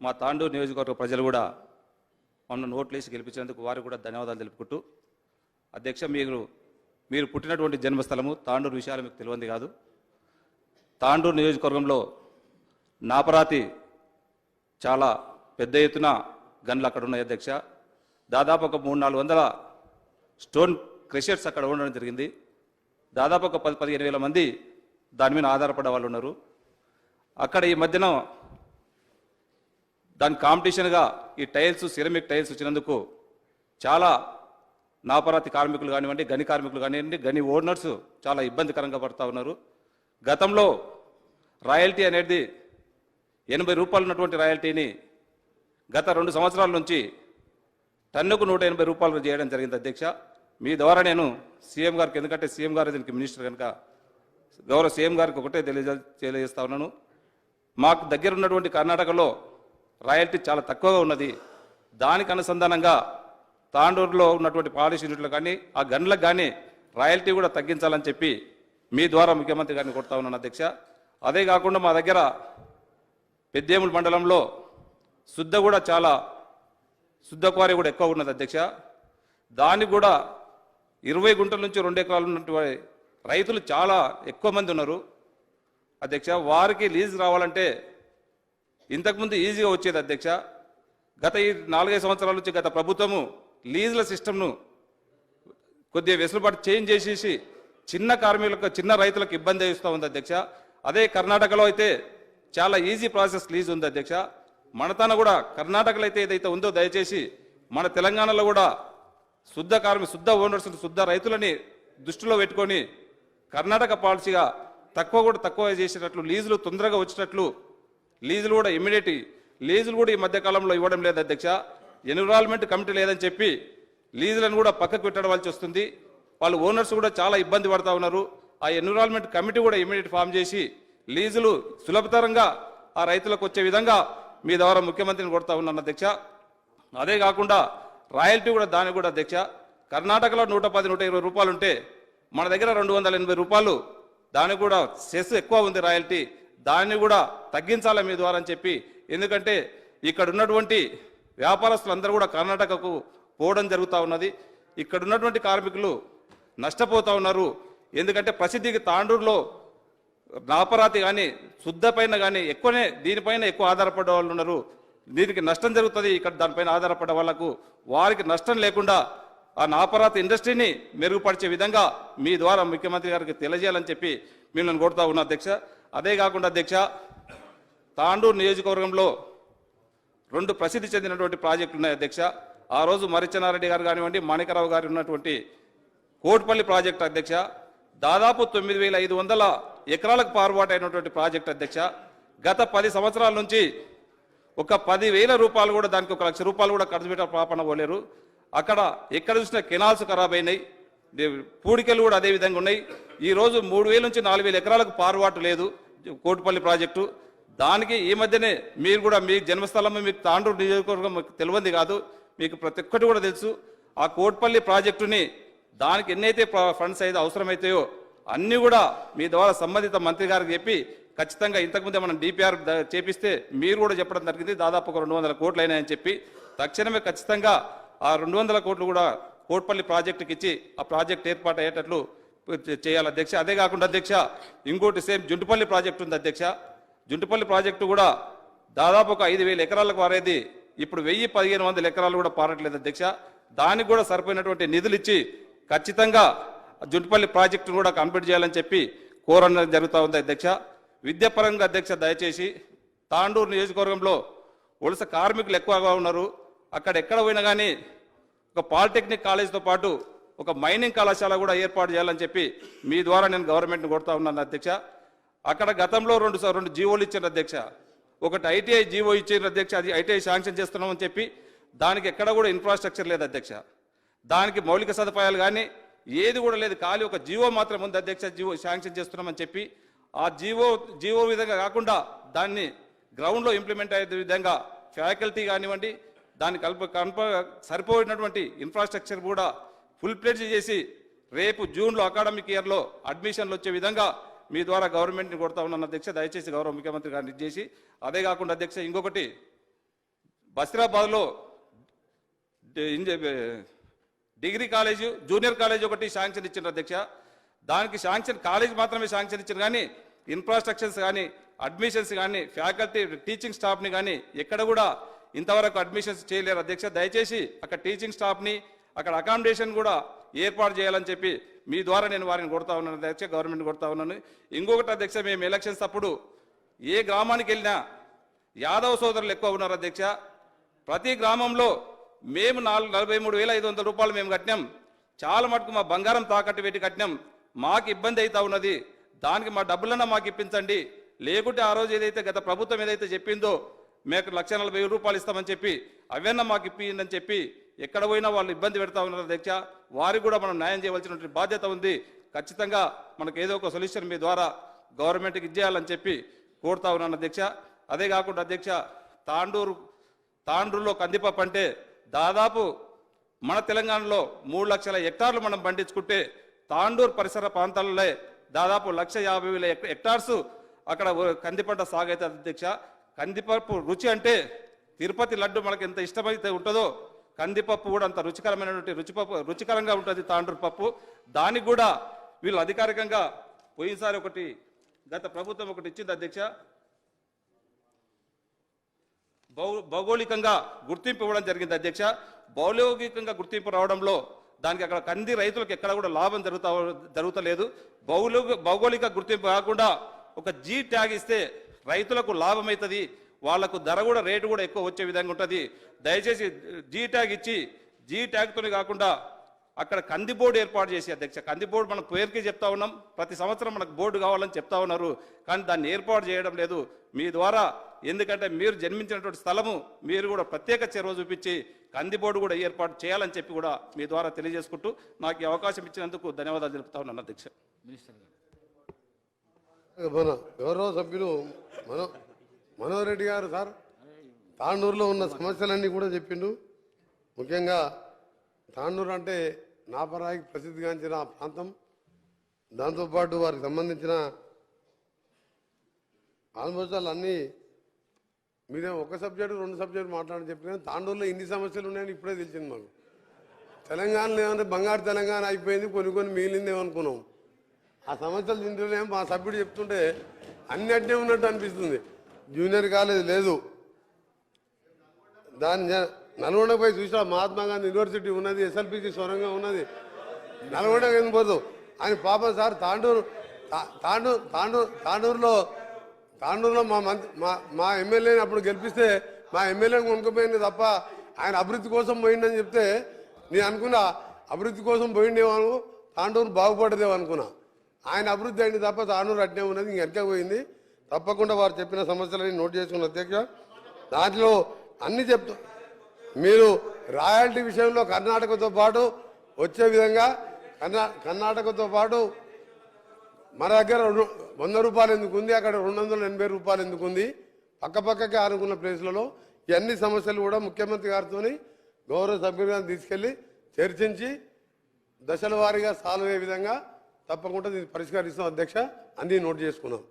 మా తాండూరు నియోజకవర్గ ప్రజలు కూడా మమ్మల్ని ఓట్లేసి గెలిపించినందుకు వారికి కూడా ధన్యవాదాలు తెలుపుకుంటూ, అధ్యక్ష మీరు పుట్టినటువంటి జన్మస్థలము తాండూరు విషయాలు మీకు తెలియంది కాదు. తాండూరు నియోజకవర్గంలో నాపరాతి చాలా పెద్ద ఎత్తున గన్లు అక్కడ ఉన్నాయి అధ్యక్ష. దాదాపు ఒక 300-400 స్టోన్ క్రషర్స్ అక్కడ ఉండడం జరిగింది. దాదాపు ఒక 10-15 వేల మంది దాని మీద ఆధారపడే వాళ్ళు ఉన్నారు. అక్కడ ఈ మధ్యన దాని కాంపిటీషన్గా ఈ టైల్స్, సిరమిక్ టైల్స్ వచ్చినందుకు చాలా నాపరాతి కార్మికులు కానివ్వండి, గని కార్మికులు కానివ్వండి, గని ఓనర్స్ చాలా ఇబ్బందికరంగా పడుతూ ఉన్నారు. గతంలో రాయల్టీ అనేది 80 రూపాయలు ఉన్నటువంటి రాయల్టీని గత 2 సంవత్సరాల నుంచి టన్నుకు 180 రూపాయలు చేయడం జరిగింది అధ్యక్ష. మీ ద్వారా నేను సీఎం గారికి, ఎందుకంటే సీఎం గారు దీనికి మినిస్టర్ కనుక గౌరవ సీఎం గారికి ఒకటే తెలియజేస్తా ఉన్నాను. మాకు దగ్గర ఉన్నటువంటి కర్ణాటకలో రాయల్టీ చాలా తక్కువగా ఉన్నది. దానికి అనుసంధానంగా తాండూరులో ఉన్నటువంటి పాలిష్ యూనిట్లు కానీ ఆ గన్లకు కానీ రాయల్టీ కూడా తగ్గించాలని చెప్పి మీ ద్వారా ముఖ్యమంత్రి గారిని కొడతా ఉన్నాను అధ్యక్ష. అదే కాకుండా మా దగ్గర పెద్దేముల మండలంలో కూడా చాలా శుద్ధ క్వారీ కూడా ఎక్కువ ఉన్నది అధ్యక్ష. దానికి కూడా 20 గుంటల నుంచి 2 ఎకరాలు ఉన్నటువంటి రైతులు చాలా ఎక్కువ మంది ఉన్నారు అధ్యక్ష. వారికి లీజ్ రావాలంటే ఇంతకుముందు ఈజీగా వచ్చేది అధ్యక్ష. గత ఈ 4-5 సంవత్సరాల నుంచి గత ప్రభుత్వము లీజుల సిస్టమ్ను కొద్దిగా వెసులుబాటు చేంజ్ చేసేసి చిన్న కార్మికులకు, చిన్న రైతులకు ఇబ్బంది ఇస్తూ ఉంది అధ్యక్ష. అదే కర్ణాటకలో అయితే చాలా ఈజీ ప్రాసెస్ లీజ్ ఉంది అధ్యక్ష. మన కూడా కర్ణాటకలో అయితే ఏదైతే ఉందో దయచేసి మన తెలంగాణలో కూడా శుద్ధ ఓనర్స్, శుద్ధ రైతులని దృష్టిలో పెట్టుకొని కర్ణాటక పాలసీగా తక్కువ చేసేటట్లు, లీజులు తొందరగా వచ్చేటట్లు, లీజులు కూడా ఇమ్మీడియట్ లీజులు కూడా ఈ మధ్యకాలంలో ఇవ్వడం లేదు అధ్యక్ష. ఎన్విరాన్మెంట్ కమిటీ లేదని చెప్పి లీజులను కూడా పక్కకు పెట్టవలసి వస్తుంది. వాళ్ళు ఓనర్స్ కూడా చాలా ఇబ్బంది పడుతూ ఉన్నారు. ఆ ఎన్విరాన్మెంట్ కమిటీ కూడా ఇమ్మీడియట్ ఫామ్ చేసి లీజులు సులభతరంగా ఆ రైతులకు వచ్చే విధంగా మీ ద్వారా ముఖ్యమంత్రిని కొడతా ఉన్నాను అధ్యక్ష. అదే కాకుండా రాయల్టీ కూడా దానికి కూడా అధ్యక్ష, కర్ణాటకలో 110-120 రూపాయలు ఉంటే మన దగ్గర 280 రూపాయలు, దానికి కూడా సెస్ ఎక్కువ ఉంది రాయల్టీ. దాన్ని కూడా తగ్గించాలి మీ ద్వారా అని చెప్పి, ఎందుకంటే ఇక్కడ ఉన్నటువంటి వ్యాపారస్తులందరూ కూడా కర్ణాటకకు పోవడం జరుగుతూ ఉన్నది. ఇక్కడ ఉన్నటువంటి కార్మికులు నష్టపోతూ ఉన్నారు. ఎందుకంటే ప్రసిద్ధికి తాండూరులో నాపరాతి కానీ శుద్ధ పైన కానీ దీనిపైన ఎక్కువ ఆధారపడే వాళ్ళు ఉన్నారు. దీనికి నష్టం జరుగుతుంది. ఇక్కడ దానిపైన ఆధారపడే వాళ్లకు వారికి నష్టం లేకుండా ఆ నాపరాతి ఇండస్ట్రీని మెరుగుపరిచే విధంగా మీ ద్వారా ముఖ్యమంత్రి గారికి తెలియజేయాలని చెప్పి మిమ్మల్ని కోరుతా ఉన్నా అధ్యక్ష. అదే కాకుండా అధ్యక్ష, తాండూరు నియోజకవర్గంలో 2 ప్రసిద్ధి చెందినటువంటి ప్రాజెక్టులు ఉన్నాయి అధ్యక్ష. ఆ రోజు మరిచెన్నారెడ్డి గారు కానివ్వండి, మాణికరావు గారు ఉన్నటువంటి కోట్పల్లి ప్రాజెక్టు అధ్యక్ష, దాదాపు 9,500 ఎకరాలకు పారుబాటు అయినటువంటి ప్రాజెక్టు అధ్యక్ష. గత 10 సంవత్సరాల నుంచి ఒక 10,000 రూపాయలు కూడా, దానికి 1 లక్ష రూపాయలు కూడా ఖర్చు పెట్టే పాపన పోలేరు. అక్కడ ఎక్కడ చూసినా కెనాల్స్ ఖరాబ్ అయినాయి, పూడికలు కూడా అదే విధంగా ఉన్నాయి. ఈరోజు 3,000 నుంచి 4,000 ఎకరాలకు పారుబాటు లేదు కోట్పల్లి ప్రాజెక్టు. దానికి ఈ మధ్యనే మీరు కూడా మీ జన్మస్థలం, మీకు తాండూరు నియోజకవర్గం తెలియంది కాదు, మీకు ప్రతి ఒక్కటి కూడా తెలుసు. ఆ కోట్పల్లి ప్రాజెక్టుని దానికి ఎన్నైతే ఫండ్స్ అయితే అవసరమైతాయో అన్నీ కూడా మీ ద్వారా సంబంధిత మంత్రి గారికి చెప్పి ఖచ్చితంగా, ఇంతకుముందే మనం డిపిఆర్ చేపిస్తే మీరు కూడా చెప్పడం జరిగింది, దాదాపు ఒక 200 కోట్లు అయినాయని చెప్పి తక్షణమే ఖచ్చితంగా ఆ 200 కోట్లు కూడా కోట్పల్లి ప్రాజెక్టుకి ఇచ్చి ఆ ప్రాజెక్ట్ ఏర్పాటు అయ్యేటట్లు చేయాలి అధ్యక్ష. అదే కాకుండా అధ్యక్ష, ఇంకోటి సేమ్ జుంటుపల్లి ప్రాజెక్టు ఉంది అధ్యక్ష. జుంటుపల్లి ప్రాజెక్టు కూడా దాదాపు ఒక 5,000 ఎకరాలకు పారేది, ఇప్పుడు 1,000-1,500 ఎకరాలు కూడా పారట్లేదు అధ్యక్ష. దానికి కూడా సరిపోయినటువంటి నిధులు ఇచ్చి ఖచ్చితంగా జుంటుపల్లి ప్రాజెక్టును కూడా కంప్లీట్ చేయాలని చెప్పి కోరడం జరుగుతూ ఉంది అధ్యక్ష. విద్యాపరంగా అధ్యక్ష, దయచేసి తాండూరు నియోజకవర్గంలో వలస కార్మికులు ఎక్కువగా ఉన్నారు. అక్కడ ఎక్కడ పోయినా కానీ ఒక పాలిటెక్నిక్ కాలేజ్తో పాటు ఒక మైనింగ్ కళాశాల కూడా ఏర్పాటు చేయాలని చెప్పి మీ ద్వారా నేను గవర్నమెంట్ని కొడతా ఉన్నాను అధ్యక్ష. అక్కడ గతంలో 2 జీవోలు ఇచ్చారు అధ్యక్ష. ఒకటి ఐటీఐ జీవో ఇచ్చారు అధ్యక్ష, అది ఐటీఐ శాంక్షన్ చేస్తున్నామని చెప్పి దానికి ఎక్కడ కూడా ఇన్ఫ్రాస్ట్రక్చర్ లేదు అధ్యక్ష. దానికి మౌలిక సదుపాయాలు కానీ ఏది కూడా లేదు, ఖాళీ ఒక జీవో మాత్రం ఉంది అధ్యక్ష. జీవో శాంక్షన్ చేస్తున్నామని చెప్పి ఆ జీవో విధంగా కాకుండా దాన్ని గ్రౌండ్లో ఇంప్లిమెంట్ అయ్యే విధంగా ఫ్యాకల్టీ కానివ్వండి, దానికి సరిపోయినటువంటి ఇన్ఫ్రాస్ట్రక్చర్ కూడా ఫుల్ ప్లేజ్ చేసి రేపు జూన్లో అకాడమిక్ ఇయర్లో అడ్మిషన్లు వచ్చే విధంగా మీ ద్వారా గవర్నమెంట్ని కొడతా ఉన్నాను అధ్యక్ష. దయచేసి గౌరవ ముఖ్యమంత్రి గారిని చేసి, అదే కాకుండా అధ్యక్ష, ఇంకొకటి బసిరాబాద్లో డిగ్రీ కాలేజు జూనియర్ కాలేజ్ ఒకటి శాంక్షన్ ఇచ్చిండ్రు అధ్యక్ష. దానికి శాంక్షన్ కాలేజ్ మాత్రమే శాంక్షన్ ఇచ్చారు కానీ ఇన్ఫ్రాస్ట్రక్చర్స్ కానీ అడ్మిషన్స్ కానీ ఫ్యాకల్టీ టీచింగ్ స్టాఫ్ని కానీ ఎక్కడ కూడా ఇంతవరకు అడ్మిషన్స్ చేయలేరు అధ్యక్ష. దయచేసి అక్కడ టీచింగ్ స్టాఫ్ని అక్కడ అకామిడేషన్ కూడా ఏర్పాటు చేయాలని చెప్పి మీ ద్వారా నేను వారిని కొడతా ఉన్నాను అధ్యక్ష, గవర్నమెంట్ కొడతా ఉన్నాను. ఇంకొకటి అధ్యక్ష, మేము ఎలక్షన్స్ అప్పుడు ఏ గ్రామానికి వెళ్ళినా యాదవ సోదరులు ఎక్కువ ఉన్నారు అధ్యక్ష. ప్రతి గ్రామంలో మేము 43,500 రూపాయలు మేము కట్టినాం. చాలా మటుకు మా బంగారం తాకట్టు పెట్టి కట్టినాం. మాకు ఇబ్బంది అవుతా ఉన్నది, దానికి మా డబ్బులన్నా మాకు ఇప్పించండి, లేకుంటే ఆ రోజు ఏదైతే గత ప్రభుత్వం ఏదైతే చెప్పిందో మీకు 1,40,000 రూపాయలు ఇస్తామని చెప్పి అవన్నీ మాకు ఇప్పిందని చెప్పి ఎక్కడ పోయినా వాళ్ళు ఇబ్బంది పెడతా ఉన్నారు అధ్యక్ష. వారికి కూడా మనం న్యాయం చేయవలసినటువంటి బాధ్యత ఉంది. ఖచ్చితంగా మనకు ఏదో ఒక సొల్యూషన్ మీ ద్వారా గవర్నమెంట్కి ఇచ్చేయాలని చెప్పి కోరుతా ఉన్నాను అధ్యక్ష. అదే కాకుండా అధ్యక్ష, తాండూరులో కందిపప్పు అంటే దాదాపు మన తెలంగాణలో 3 లక్షల హెక్టార్లు మనం పండించుకుంటే తాండూరు పరిసర ప్రాంతాలలో దాదాపు 1,50,000 హెక్టార్స్ అక్కడ కంది పంట సాగు అవుతుంది అధ్యక్ష. కందిపప్పు రుచి అంటే తిరుపతి లడ్డు మనకు ఎంత ఇష్టమైతే ఉంటుందో కందిపప్పు కూడా అంత రుచికరమైనటువంటి రుచికరంగా ఉంటుంది తాండూరు పప్పు. దానికి కూడా వీళ్ళు అధికారికంగా పోయినసారి ఒకటి గత ప్రభుత్వం ఒకటి ఇచ్చింది అధ్యక్ష, భౌగోళికంగా గుర్తింపు ఇవ్వడం జరిగింది అధ్యక్ష. భౌగోళికంగా గుర్తింపు రావడంలో దానికి అక్కడ కంది రైతులకు ఎక్కడ కూడా లాభం జరుగుతలేదు. భౌగోళిక గుర్తింపు కాకుండా ఒక జీ ట్యాగ్ ఇస్తే రైతులకు లాభం అవుతుంది, వాళ్లకు ధర కూడా రేటు కూడా ఎక్కువ వచ్చే విధంగా ఉంటుంది. దయచేసి జీ ట్యాగ్ ఇచ్చి జీ ట్యాగ్తోనే కాకుండా అక్కడ కంది బోర్డు ఏర్పాటు చేసి అధ్యక్ష, కంది బోర్డు మనం పేరుకి చెప్తా ఉన్నాం, ప్రతి సంవత్సరం మనకు బోర్డు కావాలని చెప్తా ఉన్నారు, కానీ దాన్ని ఏర్పాటు చేయడం లేదు మీ ద్వారా. ఎందుకంటే మీరు జన్మించినటువంటి స్థలము, మీరు కూడా ప్రత్యేక చొరవ చూపించి కంది బోర్డు కూడా ఏర్పాటు చేయాలని చెప్పి కూడా మీ ద్వారా తెలియజేసుకుంటూ నాకు ఈ అవకాశం ఇచ్చినందుకు ధన్యవాదాలు తెలుపుతా ఉన్నాను అధ్యక్ష. మన గౌరవ సభ్యులు మనోహర్ రెడ్డి గారు సార్ తాండూరులో ఉన్న సమస్యలన్నీ కూడా చెప్పిండు. ముఖ్యంగా తాండూరు అంటే నాపరాయికి ప్రసిద్ధిగాంచిన ప్రాంతం, దాంతోపాటు వారికి సంబంధించిన ఆల్మోస్ట్ అన్నీ మీరే ఒక సబ్జెక్టు 2 సబ్జెక్టు మాట్లాడని చెప్పిన తాండూరులో ఇన్ని సమస్యలు ఉన్నాయని ఇప్పుడే తెలిసింది మాకు. తెలంగాణలో ఏమంటే బంగారు తెలంగాణ అయిపోయింది, కొన్ని మిగిలిందేమనుకున్నాం. ఆ సమస్యలు తింటూనే మా సభ్యుడు చెప్తుంటే అన్ని అట్నే ఉన్నట్టు అనిపిస్తుంది. జూనియర్ కాలేజ్ లేదు, దాని నల్గొండపై చూసా మహాత్మా గాంధీ యూనివర్సిటీ ఉన్నది, ఎస్ఎల్పిసి సొరంగం ఉన్నది, నల్గొండకు ఎందుకు పోదు అని పాపం సార్. తాండూరులో మా ఎమ్మెల్యేని అప్పుడు గెలిపిస్తే మా ఎమ్మెల్యేని కొనుక్కుపోయింది తప్ప ఆయన అభివృద్ధి కోసం పోయిందని చెప్తే నేను అనుకున్నా అభివృద్ధి కోసం పోయిండేవాను, తాండూరు బాగుపడదేమో అనుకున్నా. ఆయన అభివృద్ధి అయింది తప్ప తాండూరు అట్నే ఉన్నది, ఇంకెక్క పోయింది. తప్పకుండా వారు చెప్పిన సమస్యలని నోట్ చేసుకున్న అధ్యక్ష. దాంట్లో అన్ని చెప్తా, మీరు రాయల్టీ విషయంలో కర్ణాటకతో పాటు వచ్చే విధంగా కర్ణాటకతో పాటు మన దగ్గర 100 రూపాయలు ఎందుకు ఉంది, అక్కడ 280 రూపాయలు ఎందుకు ఉంది, పక్కపక్కకే ఆనుకున్న ప్లేస్లలో ఈ అన్ని సమస్యలు కూడా ముఖ్యమంత్రి గారితో గౌరవ సభ్యులుగా తీసుకెళ్లి చర్చించి దశల వారీగా సాల్వ్ అయ్యే విధంగా తప్పకుండా దీన్ని పరిష్కరిస్తాం అధ్యక్ష. అన్నీ నోట్ చేసుకున్నాం.